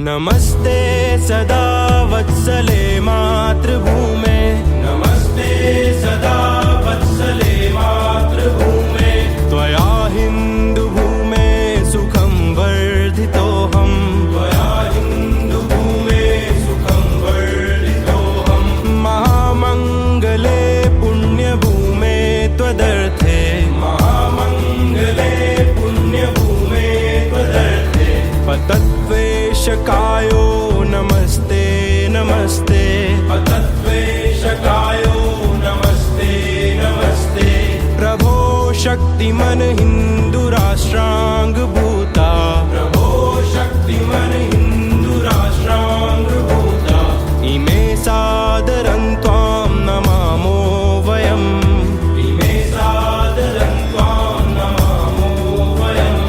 नमस्ते सदा वत्सले मातृभूमे, नमस्ते सदा वत्सले मातृभूमे, त्वया हिन्दुभूमे सुखं वर्धितोऽहं, त्वया हिन्दुभूमे सुखं वर्धितोऽहं, महामङ्गले पुण्यभूमे त्वदर्थे, महामङ्गले पुण्यभूमे त्वदर्थे, पतद्वेषकायो नमस्ते नमस्ते, पतद्वेषकायो नमस्ते नमस्ते, प्रभो शक्तिमन हिन्दुराष्ट्राङ्गभूता, प्रभो शक्तिमन हिन्दुराष्ट्राङ्गभूता, इमे सादरं त्वां नमामो वयम्, इमे सादरं त्वां नमामो वयम्,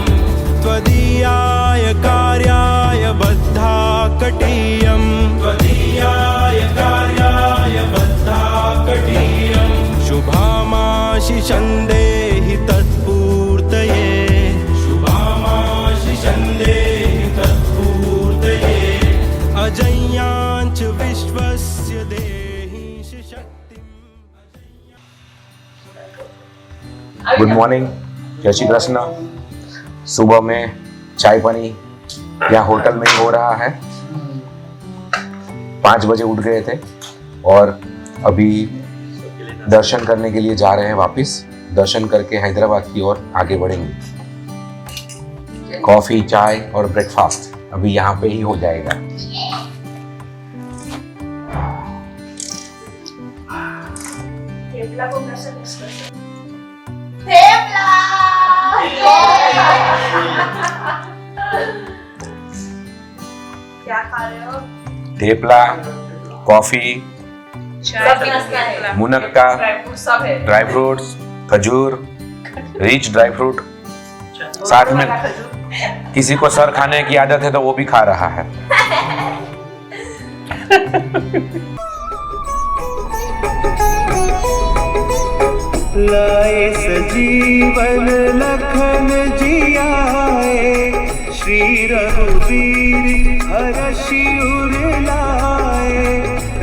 त्वदीयाय कार्याय बद्धाकटीयं, त्वदीयाय कार्याय बद्धाकटीयं, शुभामाशिषं देहि तत्पूर्तये, शुभामाशिषं देहि तत्पूर्तये, अजय्याञ्च विश्वस्य देहि शक्तिम्। गुड मॉर्निंग, जय श्री कृष्ण। सुबह में चाय पानी यहाँ होटल में ही हो रहा है। 5 बजे उठ गए थे और अभी दर्शन करने के लिए जा रहे हैं वापस। दर्शन करके हैदराबाद की ओर आगे बढ़ेंगे। कॉफी, चाय और ब्रेकफास्ट अभी यहाँ पे ही हो जाएगा। थेपला को कैसे मिक्स कर सकते? क्या खा रहे हो? थेपला, कॉफी, चाय, मुनक्का, सब है, ड्राई फ्रूट्स, खजूर, रिच ड्राई फ्रूट, साथ में किसी को सर खाने की आदत है तो वो भी खा रहा है। लाए सजीवन लखन जियाए, श्री रघुवीर हरषि उर लाए,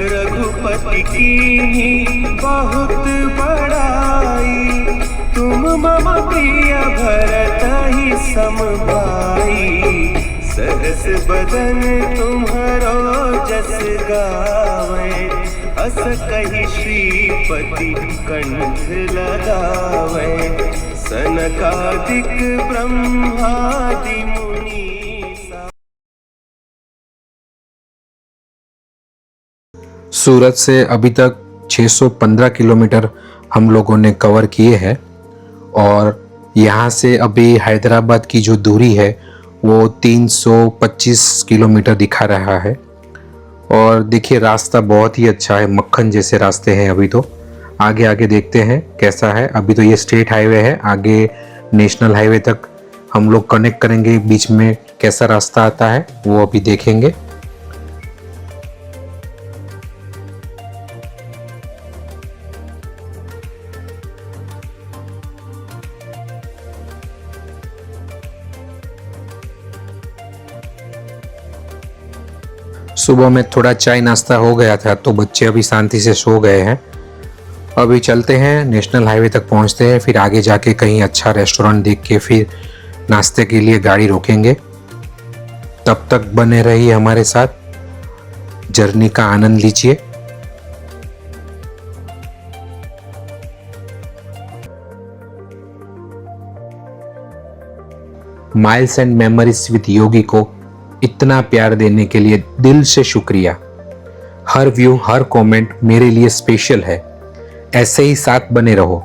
रघुपति कीन्ही बहुत बड़ाई, तुम मम प्रिय भरत ही सम भाई, सहस बदन तुम्हरो जस गावे, अस कहि श्रीपति कंठ लगावे, सनकादिक ब्रह्मादि मुनीसा। सूरत से अभी तक 615 किलोमीटर हम लोगों ने कवर किए हैं और यहाँ से अभी हैदराबाद की जो दूरी है वो 325 किलोमीटर दिखा रहा है। और देखिए रास्ता बहुत ही अच्छा है, मक्खन जैसे रास्ते हैं। अभी तो आगे आगे देखते हैं कैसा है। अभी तो ये स्टेट हाईवे है, आगे नेशनल हाईवे तक हम लोग कनेक्ट करेंगे। बीच में कैसा रास्ता आता है वो अभी देखेंगे। सुबह में थोड़ा चाय नाश्ता हो गया था तो बच्चे अभी शांति से सो गए हैं। अभी चलते हैं, नेशनल हाईवे तक पहुंचते हैं, फिर आगे जाके कहीं अच्छा रेस्टोरेंट देख के फिर नाश्ते के लिए गाड़ी रोकेंगे। तब तक बने रहिए हमारे साथ, जर्नी का आनंद लीजिए। माइल्स एंड मेमोरीज विद योगी को इतना प्यार देने के लिए दिल से शुक्रिया। हर व्यू, हर कमेंट मेरे लिए स्पेशल है। ऐसे ही साथ बने रहो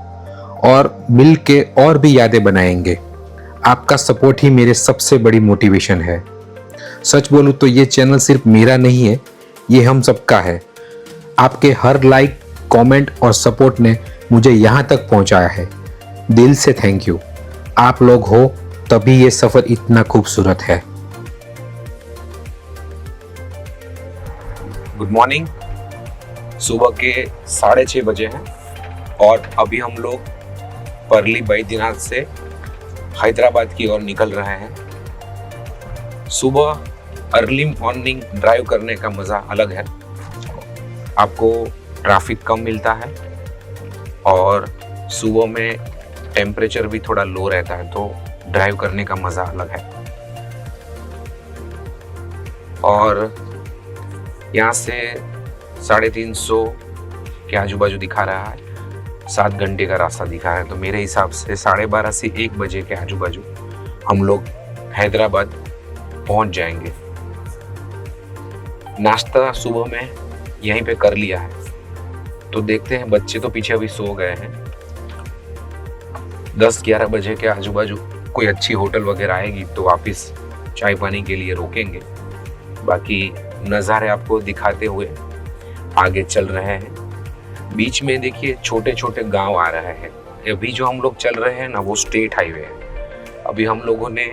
और मिल के और भी यादें बनाएंगे। आपका सपोर्ट ही मेरे सबसे बड़ी मोटिवेशन है। सच बोलूं तो ये चैनल सिर्फ मेरा नहीं है, ये हम सबका है। आपके हर लाइक, कमेंट और सपोर्ट ने मुझे यहाँ तक पहुँचाया है। दिल से थैंक यू। आप लोग हो तभी ये सफ़र इतना खूबसूरत है। Good morning. सुबह के 6:30 बजे हैं और अभी हम लोग परली बैद्यनाथ से हैदराबाद की ओर निकल रहे हैं। सुबह अर्ली मॉर्निंग ड्राइव करने का मज़ा अलग है। आपको ट्रैफिक कम मिलता है और सुबह में टेम्परेचर भी थोड़ा लो रहता है, तो ड्राइव करने का मज़ा अलग है। और यहाँ से 350 के आजू बाजू दिखा रहा है, 7 घंटे का रास्ता दिखा है, तो मेरे हिसाब से 12:30 से 1 बजे के आजू बाजू हम लोग हैदराबाद पहुंच जाएंगे। नाश्ता सुबह में यहीं पे कर लिया है, तो देखते हैं। बच्चे तो पीछे अभी सो गए हैं। 10-11 बजे के आजू बाजू कोई अच्छी होटल वगैरह आएगी तो वापस चाय पानी के लिए रोकेंगे। बाकी नज़ारे आपको दिखाते हुए आगे चल रहे हैं। बीच में देखिए छोटे छोटे गांव आ रहे हैं। अभी जो हम लोग चल रहे हैं ना, वो स्टेट हाईवे है। अभी हम लोगों ने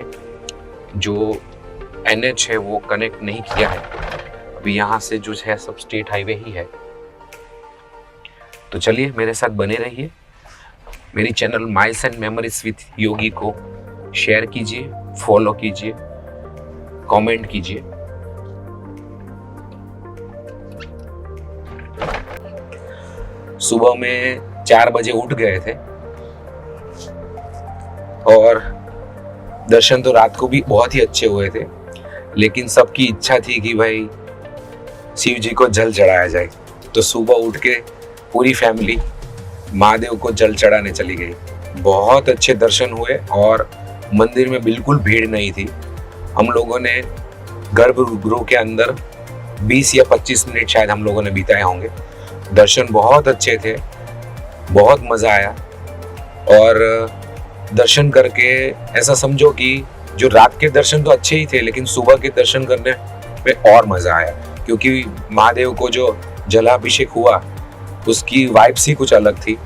जो NH है वो कनेक्ट नहीं किया है। अभी यहाँ से जो है सब स्टेट हाईवे ही है। तो चलिए मेरे साथ बने रहिए। मेरी channel miles and memories with Yogi को शेयर कीजिए, फॉलो कीजिए, कमेंट कीजिए। सुबह में 4 बजे उठ गए थे और दर्शन तो रात को भी बहुत ही अच्छे हुए थे, लेकिन सबकी इच्छा थी कि भाई शिव जी को जल चढ़ाया जाए। तो सुबह उठ के पूरी फैमिली महादेव को जल चढ़ाने चली गई। बहुत अच्छे दर्शन हुए और मंदिर में बिल्कुल भीड़ नहीं थी। हम लोगों ने गर्भगृह के अंदर 20 या 25 मिनट शायद हम लोगों ने बिताए होंगे। दर्शन बहुत अच्छे थे, बहुत मज़ा आया। और दर्शन करके ऐसा समझो कि जो रात के दर्शन तो अच्छे ही थे, लेकिन सुबह के दर्शन करने में और मज़ा आया, क्योंकि महादेव को जो जलाभिषेक हुआ उसकी वाइब्स ही कुछ अलग थी।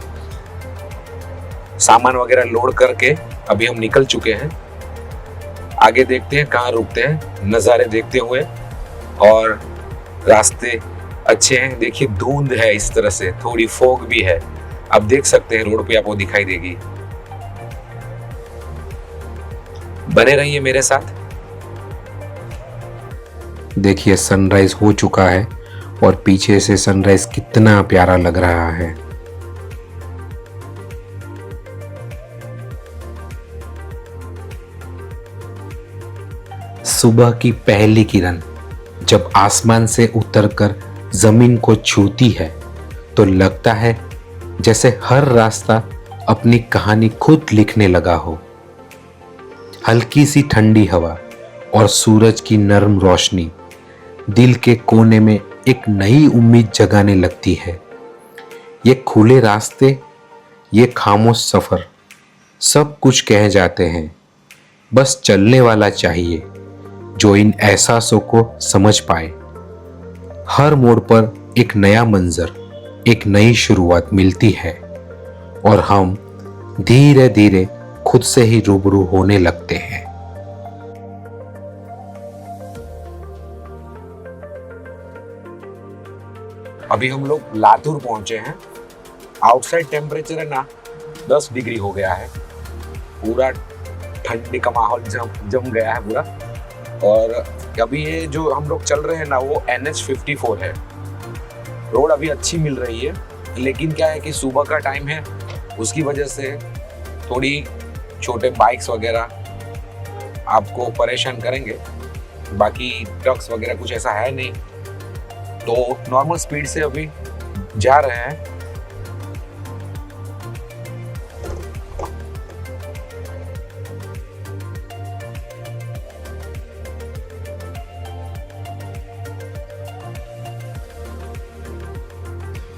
सामान वगैरह लोड करके अभी हम निकल चुके हैं। आगे देखते हैं कहाँ रुकते हैं, नज़ारे देखते हुए। और रास्ते अच्छे हैं। देखिए धुंध है, इस तरह से थोड़ी फॉग भी है। आप देख सकते हैं रोड पे आपको दिखाई देगी। बने रहिए मेरे साथ। देखिए सनराइज हो चुका है और पीछे से सनराइज कितना प्यारा लग रहा है। सुबह की पहली किरण जब आसमान से उतरकर जमीन को छूती है तो लगता है जैसे हर रास्ता अपनी कहानी खुद लिखने लगा हो। हल्की सी ठंडी हवा और सूरज की नरम रोशनी दिल के कोने में एक नई उम्मीद जगाने लगती है। ये खुले रास्ते, ये खामोश सफर, सब कुछ कह जाते हैं, बस चलने वाला चाहिए जो इन एहसासों को समझ पाए। हर मोड़ पर एक नया मंजर, एक नई शुरुआत मिलती है और हम धीरे धीरे खुद से ही रूबरू होने लगते हैं। अभी हम लोग लातूर पहुंचे हैं। आउटसाइड टेम्परेचर है ना 10 डिग्री हो गया है। पूरा ठंडी का माहौल जम गया है पूरा। और अभी ये जो हम लोग चल रहे हैं ना, वो NH54 है। रोड अभी अच्छी मिल रही है, लेकिन क्या है कि सुबह का टाइम है, उसकी वजह से थोड़ी छोटे बाइक्स वगैरह आपको परेशान करेंगे। बाकी ट्रक्स वगैरह कुछ ऐसा है नहीं, तो नॉर्मल स्पीड से अभी जा रहे हैं।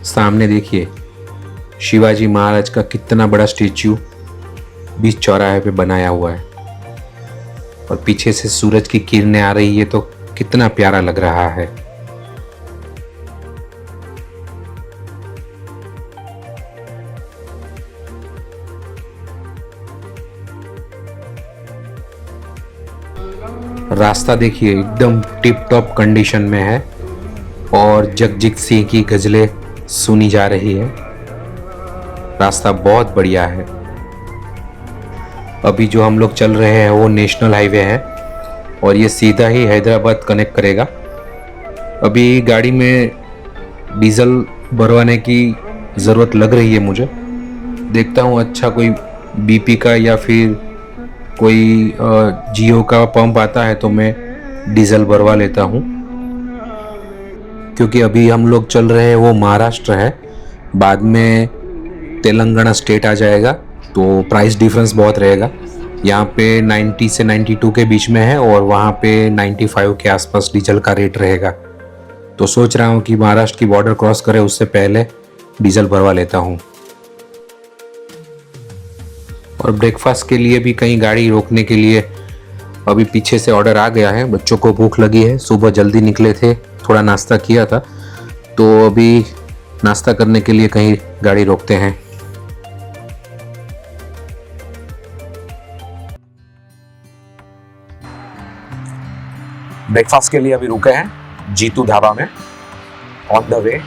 सामने देखिए शिवाजी महाराज का कितना बड़ा स्टेच्यू बीच चौराहे पे बनाया हुआ है और पीछे से सूरज की किरणें आ रही है, तो कितना प्यारा लग रहा है। रास्ता देखिए एकदम टिप टॉप कंडीशन में है और जगजीत सिंह की गजलें सुनी जा रही है। रास्ता बहुत बढ़िया है। अभी जो हम लोग चल रहे हैं वो नेशनल हाईवे है और ये सीधा ही हैदराबाद कनेक्ट करेगा। अभी गाड़ी में डीजल भरवाने की ज़रूरत लग रही है मुझे। देखता हूँ अच्छा कोई BP का या फिर कोई जियो का पंप आता है तो मैं डीजल भरवा लेता हूँ, क्योंकि अभी हम लोग चल रहे हैं वो महाराष्ट्र है, बाद में तेलंगाना स्टेट आ जाएगा तो प्राइस डिफरेंस बहुत रहेगा। यहाँ पे 90 से 92 के बीच में है और वहाँ पे 95 के आसपास डीजल का रेट रहेगा। तो सोच रहा हूँ कि महाराष्ट्र की बॉर्डर क्रॉस करे उससे पहले डीजल भरवा लेता हूँ। और ब्रेकफास्ट के लिए भी कहीं गाड़ी रोकने के लिए अभी पीछे से ऑर्डर आ गया है। बच्चों को भूख लगी है, सुबह जल्दी निकले थे, थोड़ा नाश्ता किया था, तो अभी नाश्ता करने के लिए कहीं गाड़ी रोकते हैं। ब्रेकफास्ट के लिए अभी रुके हैं जीतू ढाबा में, ऑन द वे।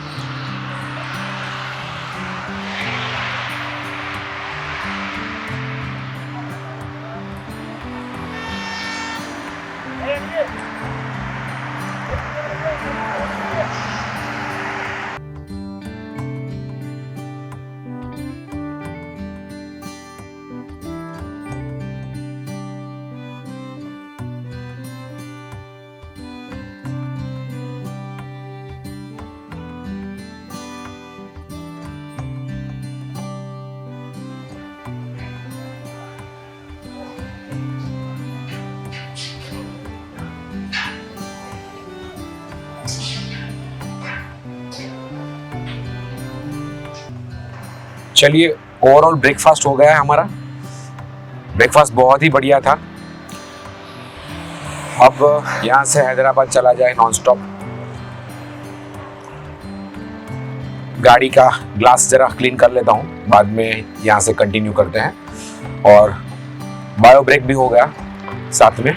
चलिए, ओवरऑल ब्रेकफास्ट हो गया है हमारा। ब्रेकफास्ट बहुत ही बढ़िया था। अब यहाँ से हैदराबाद चला जाए नॉन स्टॉप। गाड़ी का ग्लास जरा क्लीन कर लेता हूँ, बाद में यहाँ से कंटिन्यू करते हैं। और बायो ब्रेक भी हो गया साथ में।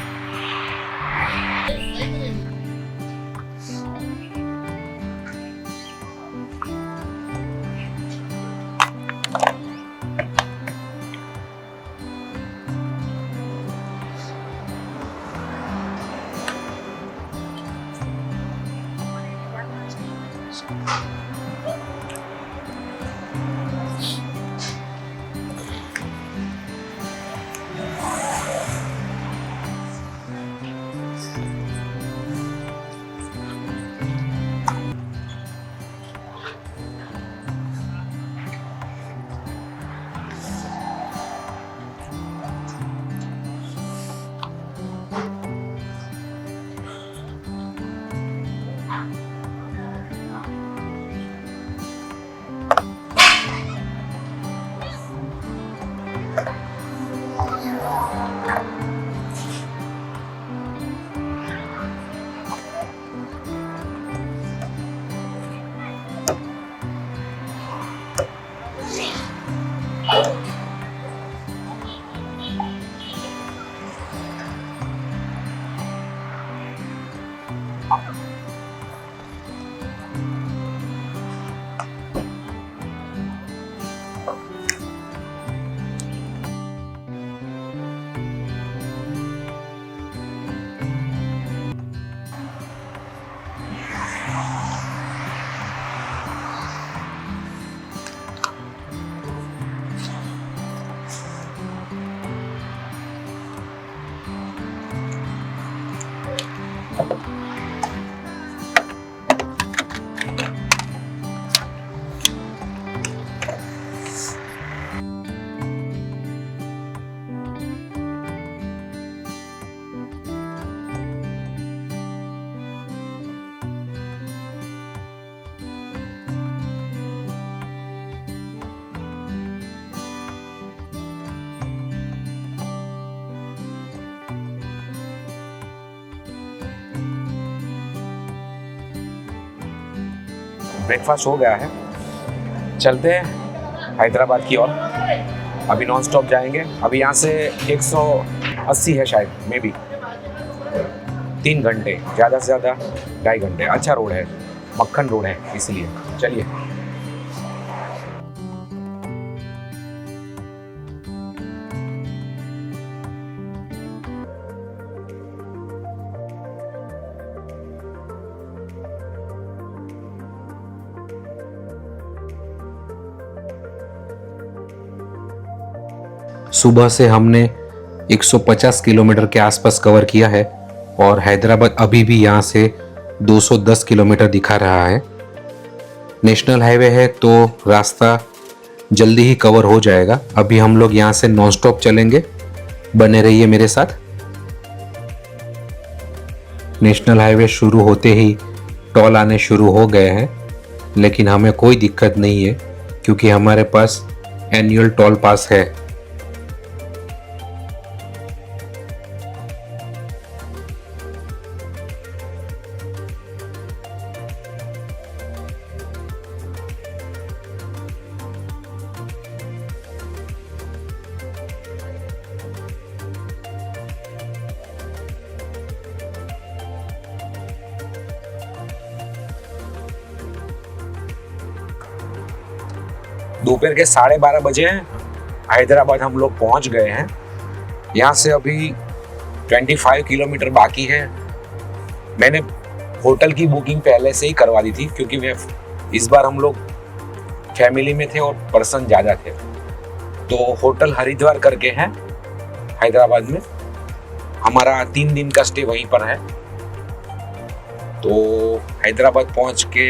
ब्रेकफास्ट हो गया है, चलते हैं हैदराबाद की ओर। अभी नॉन स्टॉप जाएंगे। अभी यहाँ से 180 है शायद, मे बी 3 घंटे, ज़्यादा से ज़्यादा 2.5 घंटे। अच्छा रोड है, मक्खन रोड है, इसलिए चलिए। सुबह से हमने 150 किलोमीटर के आसपास कवर किया है और हैदराबाद अभी भी यहाँ से 210 किलोमीटर दिखा रहा है। नेशनल हाईवे है तो रास्ता जल्दी ही कवर हो जाएगा। अभी हम लोग यहाँ से नॉन स्टॉप चलेंगे, बने रहिए मेरे साथ। नेशनल हाईवे शुरू होते ही टोल आने शुरू हो गए हैं, लेकिन हमें कोई दिक्कत नहीं है क्योंकि हमारे पास एनुअल टोल पास है। दोपहर के 12:30 बजे हैं, हैदराबाद हम लोग पहुंच गए हैं। यहाँ से अभी 25 किलोमीटर बाकी है। मैंने होटल की बुकिंग पहले से ही करवा दी थी क्योंकि मैं इस बार हम लोग फैमिली में थे और पर्सन ज़्यादा थे। तो होटल हरिद्वार करके है हैदराबाद में, हमारा 3 दिन का स्टे वहीं पर है। तो हैदराबाद पहुंच के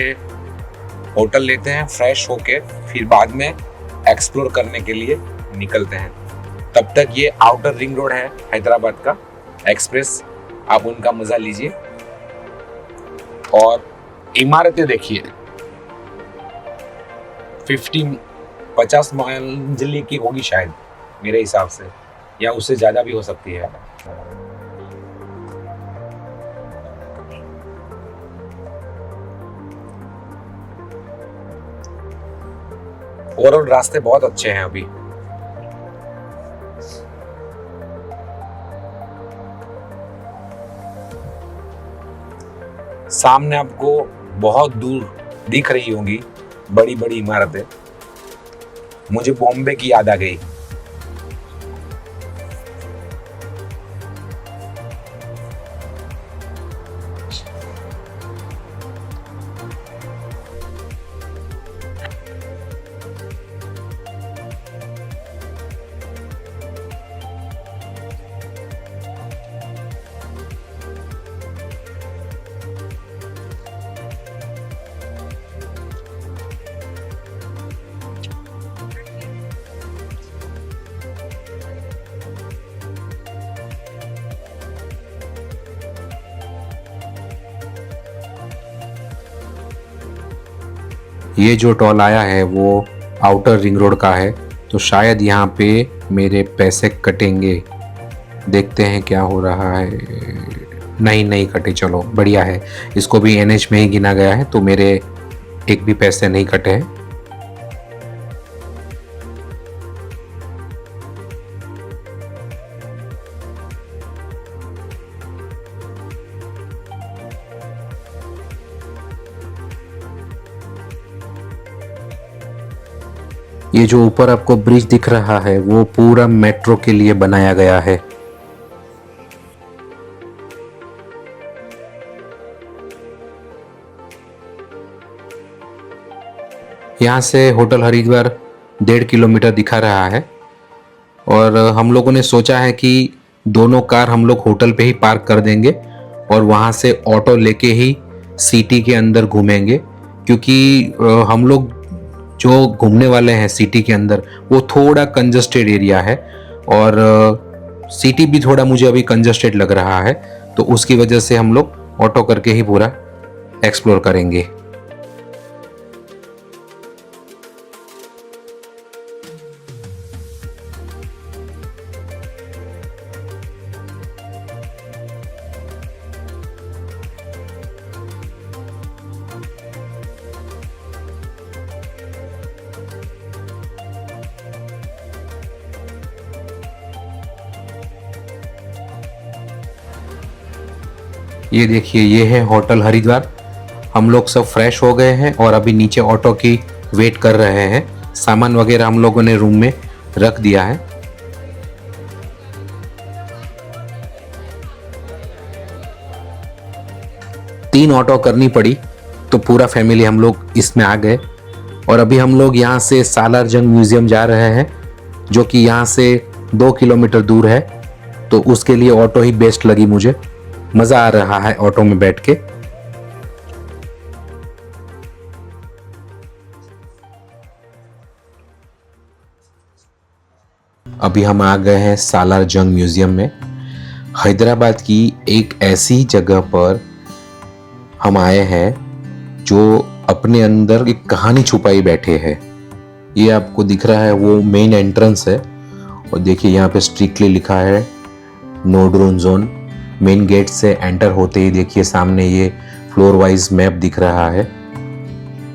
होटल लेते हैं, फ्रेश होके फिर बाद में एक्सप्लोर करने के लिए निकलते हैं। तब तक ये आउटर रिंग रोड है हैदराबाद का एक्सप्रेस, आप उनका मजा लीजिए और इमारतें देखिए। 50 मंजिली की होगी शायद मेरे हिसाब से, या उससे ज्यादा भी हो सकती है। ओवरऑल रास्ते बहुत अच्छे हैं अभी। सामने आपको बहुत दूर दिख रही होंगी बड़ी बड़ी इमारतें। मुझे बॉम्बे की याद आ गई। ये जो टोल आया है वो आउटर रिंग रोड का है, तो शायद यहाँ पे मेरे पैसे कटेंगे। देखते हैं क्या हो रहा है। नहीं कटे, चलो बढ़िया है। इसको भी एनएच में ही गिना गया है तो मेरे एक भी पैसे नहीं कटे हैं। ये जो ऊपर आपको ब्रिज दिख रहा है वो पूरा मेट्रो के लिए बनाया गया है। यहाँ से होटल हरिद्वार 1.5 किलोमीटर दिखा रहा है और हम लोगों ने सोचा है कि दोनों कार हम लोग होटल पे ही पार्क कर देंगे और वहाँ से ऑटो लेके ही सिटी के अंदर घूमेंगे, क्योंकि हम लोग जो घूमने वाले हैं सिटी के अंदर वो थोड़ा कंजस्टेड एरिया है और सिटी भी थोड़ा मुझे अभी कंजस्टेड लग रहा है, तो उसकी वजह से हम लोग ऑटो करके ही पूरा एक्सप्लोर करेंगे। ये देखिए, ये है होटल हरिद्वार। हम लोग सब फ्रेश हो गए हैं और अभी नीचे ऑटो की वेट कर रहे हैं। सामान वगैरह हम लोगों ने रूम में रख दिया है। तीन ऑटो करनी पड़ी तो पूरा फैमिली हम लोग इसमें आ गए और अभी हम लोग यहाँ से सालार जंग म्यूजियम जा रहे हैं, जो कि यहाँ से 2 किलोमीटर दूर है, तो उसके लिए ऑटो ही बेस्ट लगी मुझे। मज़ा आ रहा है ऑटो में बैठ के। अभी हम आ गए हैं सालार जंग म्यूजियम में। हैदराबाद की एक ऐसी जगह पर हम आए हैं जो अपने अंदर एक कहानी छुपाई बैठे हैं। ये आपको दिख रहा है वो मेन एंट्रेंस है, और देखिए यहाँ पे स्ट्रिक्टली लिखा है no drone zone. Main gate से एंटर होते ही देखिए सामने ये फ्लोर वाइज मैप दिख रहा है,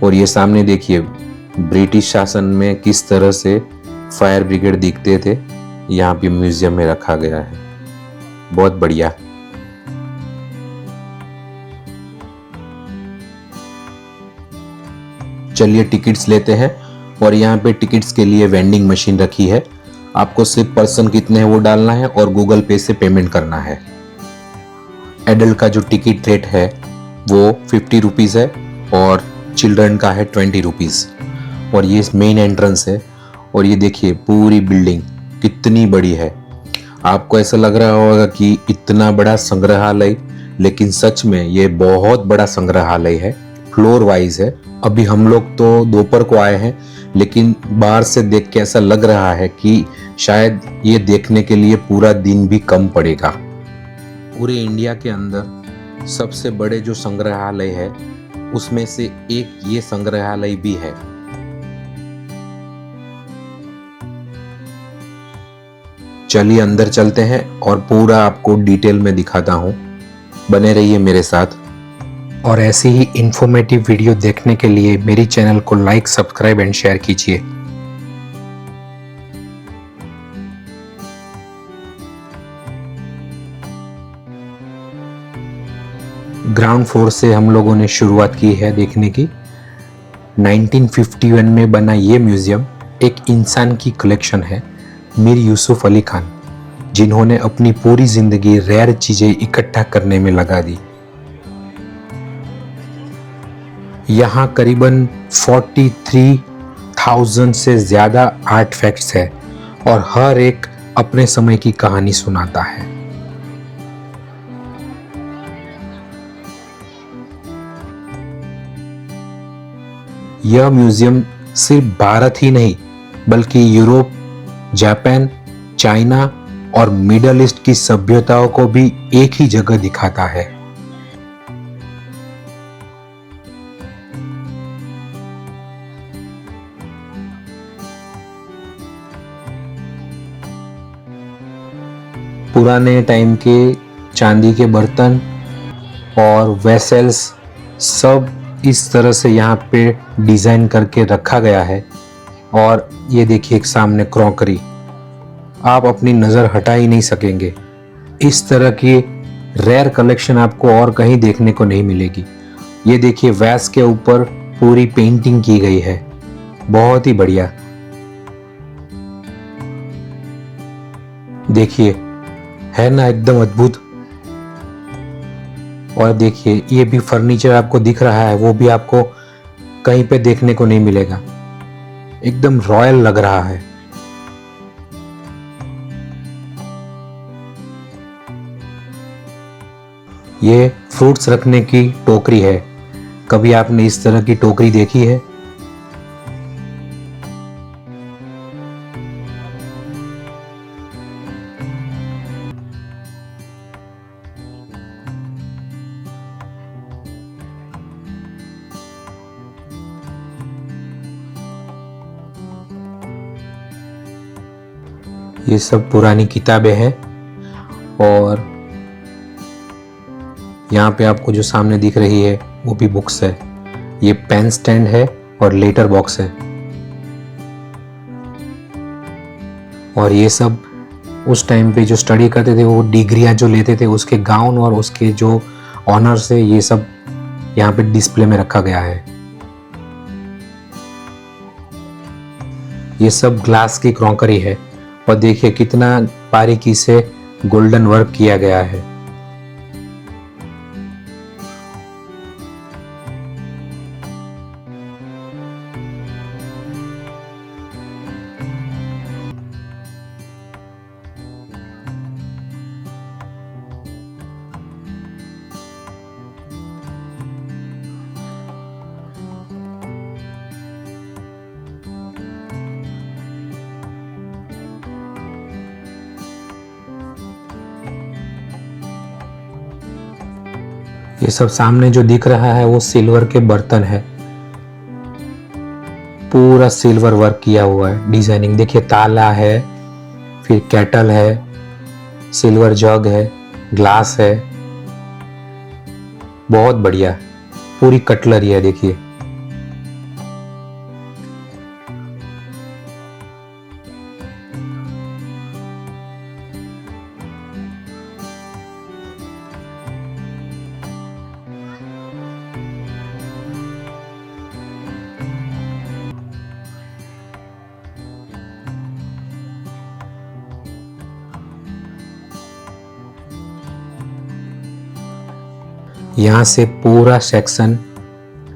और ये सामने देखिए ब्रिटिश शासन में किस तरह से फायर ब्रिगेड दिखते थे, यहाँ पे म्यूजियम में रखा गया है। बहुत बढ़िया। चलिए टिकट्स लेते हैं, और यहाँ पे टिकट्स के लिए वेंडिंग मशीन रखी है। आपको सिर्फ पर्सन कितने हैं वो डालना है और गूगल पे से पेमेंट करना है। एडल्ट का जो टिकट रेट है वो 50 रुपीज़ है और चिल्ड्रन का है 20 रुपीज़। और ये मेन एंट्रेंस है, और ये देखिए पूरी बिल्डिंग कितनी बड़ी है। आपको ऐसा लग रहा होगा कि इतना बड़ा संग्रहालय, लेकिन सच में ये बहुत बड़ा संग्रहालय है, फ्लोर वाइज है। अभी हम लोग तो दोपहर को आए हैं, लेकिन बाहर से देख के ऐसा लग रहा है कि शायद ये देखने के लिए पूरा दिन भी कम पड़ेगा। पूरे इंडिया के अंदर सबसे बड़े जो संग्रहालय है उसमें से एक ये संग्रहालय भी है। चलिए अंदर चलते हैं और पूरा आपको डिटेल में दिखाता हूँ। बने रहिए मेरे साथ। और ऐसी ही इंफॉर्मेटिव वीडियो देखने के लिए मेरी चैनल को लाइक, सब्सक्राइब एंड शेयर कीजिए। ग्राउंड फ्लोर से हम लोगों ने शुरुआत की है देखने की। 1951 में बना ये म्यूजियम एक इंसान की कलेक्शन है, मीर यूसुफ अली खान, जिन्होंने अपनी पूरी जिंदगी रेयर चीजें इकट्ठा करने में लगा दी। यहाँ करीबन 43,000 से ज्यादा आर्टफैक्ट्स है, और हर एक अपने समय की कहानी सुनाता है। यह म्यूजियम सिर्फ भारत ही नहीं बल्कि यूरोप, जापान, चाइना और मिडल ईस्ट की सभ्यताओं को भी एक ही जगह दिखाता है। पुराने टाइम के चांदी के बर्तन और वेसल्स सब इस तरह से यहाँ पे डिजाइन करके रखा गया है। और ये देखिए एक सामने क्रॉकरी, आप अपनी नज़र हटा ही नहीं सकेंगे। इस तरह की रेयर कलेक्शन आपको और कहीं देखने को नहीं मिलेगी। ये देखिए वैस के ऊपर पूरी पेंटिंग की गई है, बहुत ही बढ़िया। देखिए है ना एकदम अद्भुत। और देखिए ये भी फर्नीचर आपको दिख रहा है, वो भी आपको कहीं पे देखने को नहीं मिलेगा। एकदम रॉयल लग रहा है। ये फ्रूट्स रखने की टोकरी है। कभी आपने इस तरह की टोकरी देखी है? ये सब पुरानी किताबें हैं, और यहाँ पे आपको जो सामने दिख रही है वो भी बुक्स है। ये पेन स्टैंड है और लेटर बॉक्स है। और ये सब उस टाइम पे जो स्टडी करते थे, वो डिग्रियां जो लेते थे, उसके गाउन और उसके जो ऑनर्स है, ये सब यहाँ पे डिस्प्ले में रखा गया है। ये सब ग्लास की क्रॉकरी है, और देखिए कितना बारीकी से गोल्डन वर्क किया गया है। ये सब सामने जो दिख रहा है वो सिल्वर के बर्तन है, पूरा सिल्वर वर्क किया हुआ है। डिजाइनिंग देखिए, ताला है, फिर केटल है, सिल्वर जग है, ग्लास है, बहुत बढ़िया। पूरी कटलरी है देखिए। यहाँ से पूरा सेक्शन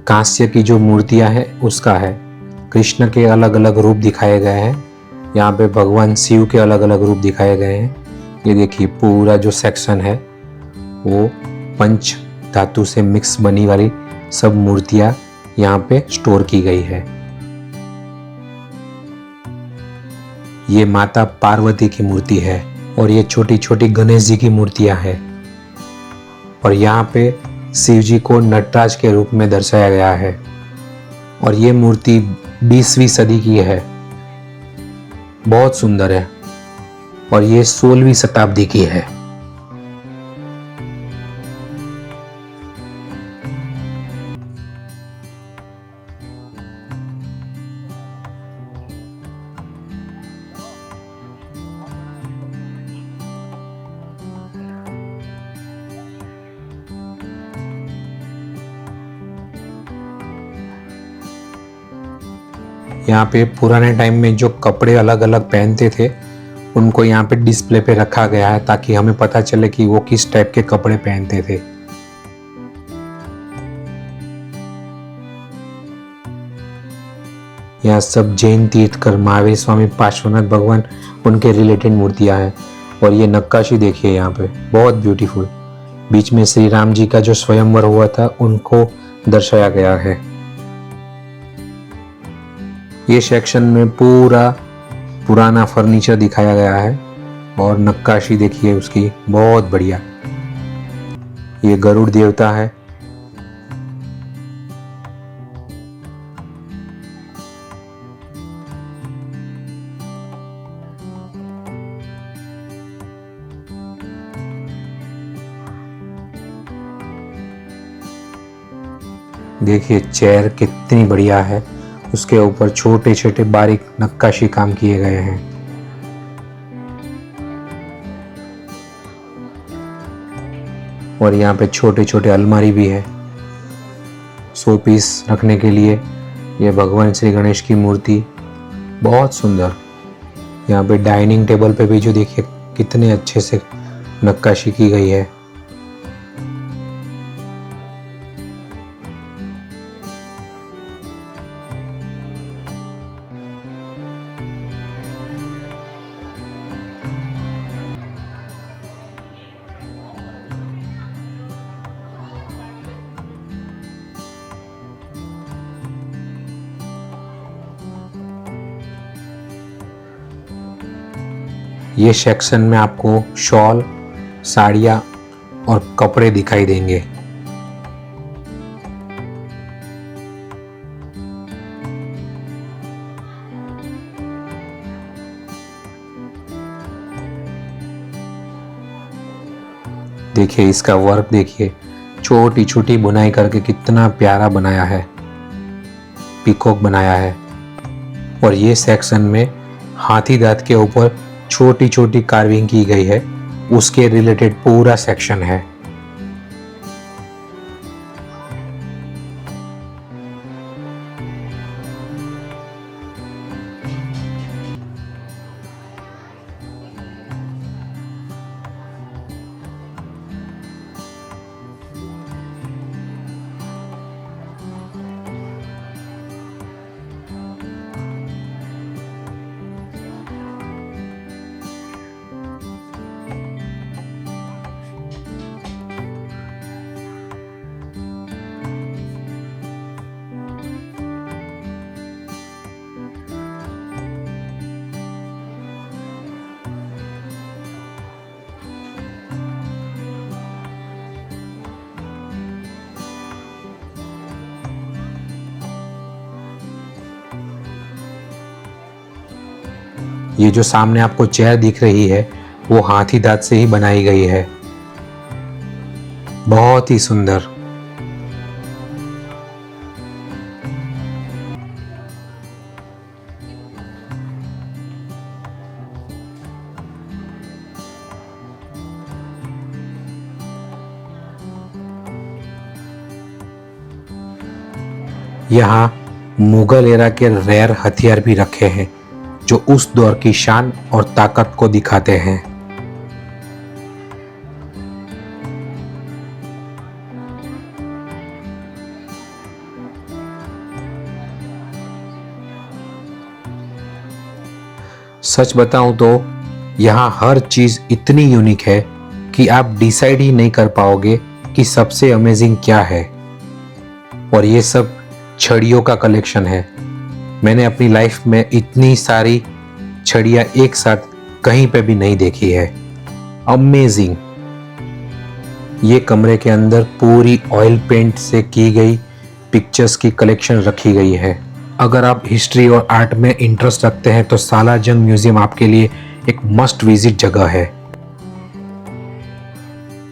कांस्य की जो मूर्तियां हैं उसका है। कृष्ण के अलग अलग रूप दिखाए गए हैं, यहाँ पे भगवान शिव के अलग अलग रूप दिखाए गए हैं। ये देखिए पूरा जो सेक्शन है वो पंच धातु से मिक्स बनी वाली सब मूर्तियां यहाँ पे स्टोर की गई है। ये माता पार्वती की मूर्ति है और ये छोटी छोटी गणेश जी की मूर्तियां हैं। और यहाँ पे शिव जी को नटराज के रूप में दर्शाया गया है और ये मूर्ति 20वीं सदी की है, बहुत सुंदर है और ये 16वीं शताब्दी की है। यहाँ पे पुराने टाइम में जो कपड़े अलग अलग पहनते थे उनको यहाँ पे डिस्प्ले पे रखा गया है ताकि हमें पता चले कि वो किस टाइप के कपड़े पहनते थे। यहाँ सब जैन तीर्थकर, महावीर स्वामी, पार्श्वनाथ भगवान, उनके रिलेटेड मूर्तियां हैं। और ये नक्काशी देखिए यहाँ पे, बहुत ब्यूटीफुल। बीच में श्री राम जी का जो स्वयंवर हुआ था उनको दर्शाया गया है। ये सेक्शन में पूरा पुराना फर्नीचर दिखाया गया है और नक्काशी देखिए उसकी, बहुत बढ़िया। ये गरुड़ देवता है। देखिए चेयर कितनी बढ़िया है, उसके ऊपर छोटे छोटे बारीक नक्काशी काम किए गए हैं। और यहाँ पे छोटे छोटे अलमारी भी है शो पीस रखने के लिए। ये भगवान श्री गणेश की मूर्ति बहुत सुंदर। यहाँ पे डाइनिंग टेबल पे भी जो देखिए कितने अच्छे से नक्काशी की गई है। ये सेक्शन में आपको शॉल, साड़ियाँ और कपड़े दिखाई देंगे। देखिए इसका वर्क देखिए, छोटी छोटी बुनाई करके कितना प्यारा बनाया है, पीकॉक बनाया है। और ये सेक्शन में हाथी दांत के ऊपर छोटी छोटी कार्विंग की गई है, उसके रिलेटेड पूरा सेक्शन है। ये जो सामने आपको चेयर दिख रही है वो हाथी दांत से ही बनाई गई है। बहुत ही सुंदर। यहाँ मुगल एरा के रेयर हथियार भी रखे हैं जो उस दौर की शान और ताकत को दिखाते हैं। सच बताऊं तो यहाँ हर चीज इतनी यूनिक है कि आप डिसाइड ही नहीं कर पाओगे कि सबसे अमेजिंग क्या है। और ये सब छड़ियों का कलेक्शन है। मैंने अपनी लाइफ में इतनी सारी छड़ियाँ एक साथ कहीं पे भी नहीं देखी है। अमेजिंग। ये कमरे के अंदर पूरी ऑयल पेंट से की गई पिक्चर्स की कलेक्शन रखी गई है। अगर आप हिस्ट्री और आर्ट में इंटरेस्ट रखते हैं तो सालारजंग म्यूजियम आपके लिए एक मस्ट विजिट जगह है।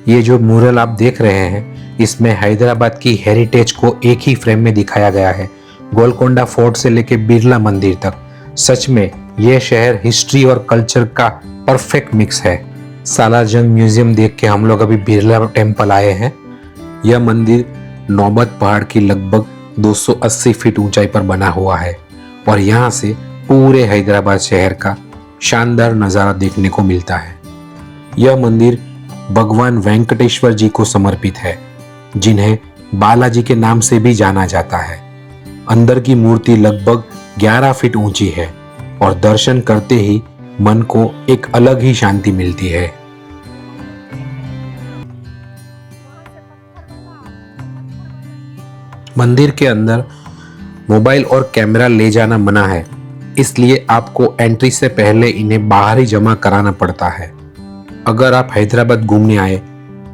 ये जो म्यूरल आप देख रहे हैं इसमें हैदराबाद की हेरिटेज को एक ही फ्रेम में दिखाया गया है, गोलकोंडा फोर्ट से लेकर बिरला मंदिर तक। सच में यह शहर हिस्ट्री और कल्चर का परफेक्ट मिक्स है। सालारजंग म्यूजियम देख के हम लोग अभी बिरला टेम्पल आए हैं। यह मंदिर नौबत पहाड़ की लगभग 280 फीट ऊंचाई पर बना हुआ है और यहाँ से पूरे हैदराबाद शहर का शानदार नज़ारा देखने को मिलता है। यह मंदिर भगवान वेंकटेश्वर जी को समर्पित है, जिन्हें बालाजी के नाम से भी जाना जाता है। अंदर की मूर्ति लगभग 11 फीट ऊंची है और दर्शन करते ही मन को एक अलग ही शांति मिलती है। मंदिर के अंदर मोबाइल और कैमरा ले जाना मना है, इसलिए आपको एंट्री से पहले इन्हें बाहर ही जमा कराना पड़ता है। अगर आप हैदराबाद घूमने आए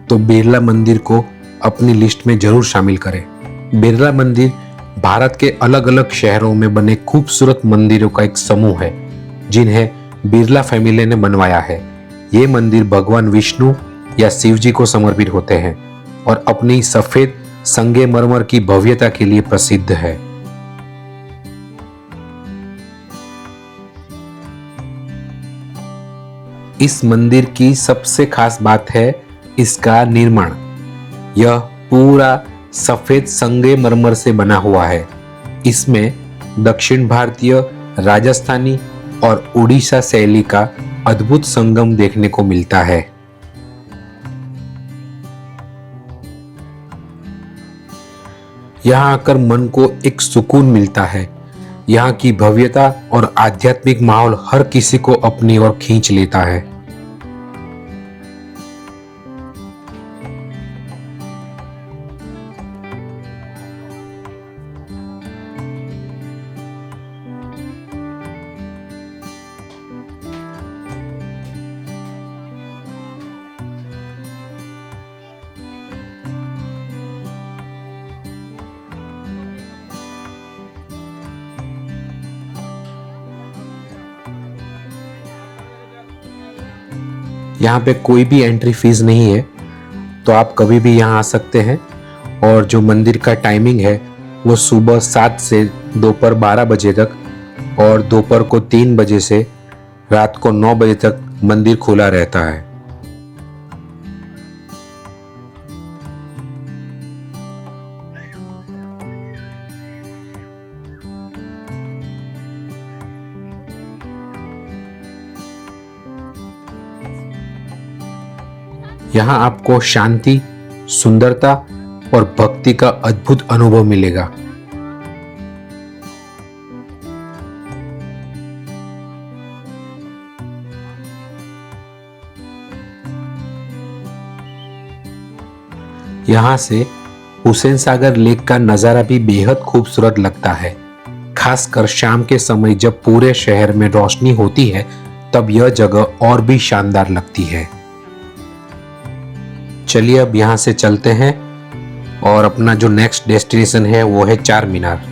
तो बिरला मंदिर को अपनी लिस्ट में जरूर शामिल करें। बिरला मंदिर भारत के अलग अलग शहरों में बने खूबसूरत मंदिरों का एक समूह है, जिन्हें बिरला फैमिली ने बनवाया है। ये मंदिर भगवान विष्णु या शिव जी को समर्पित होते हैं और अपनी सफेद संगमरमर की भव्यता के लिए प्रसिद्ध है। इस मंदिर की सबसे खास बात है इसका निर्माण। यह पूरा सफेद संगमरमर से बना हुआ है। इसमें दक्षिण भारतीय, राजस्थानी और उड़ीसा शैली का अद्भुत संगम देखने को मिलता है। यहाँ आकर मन को एक सुकून मिलता है। यहाँ की भव्यता और आध्यात्मिक माहौल हर किसी को अपनी ओर खींच लेता है। यहाँ पे कोई भी एंट्री फीस नहीं है, तो आप कभी भी यहाँ आ सकते हैं। और जो मंदिर का टाइमिंग है वो सुबह 7 से दोपहर 12 बजे तक और दोपहर को 3 बजे से रात को 9 बजे तक मंदिर खुला रहता है। यहाँ आपको शांति, सुंदरता और भक्ति का अद्भुत अनुभव मिलेगा। यहाँ से हुसैन सागर लेक का नजारा भी बेहद खूबसूरत लगता है। खासकर शाम के समय जब पूरे शहर में रोशनी होती है तब यह जगह और भी शानदार लगती है। चलिए अब यहाँ से चलते हैं और अपना जो नेक्स्ट डेस्टिनेशन है वो है चार मीनार।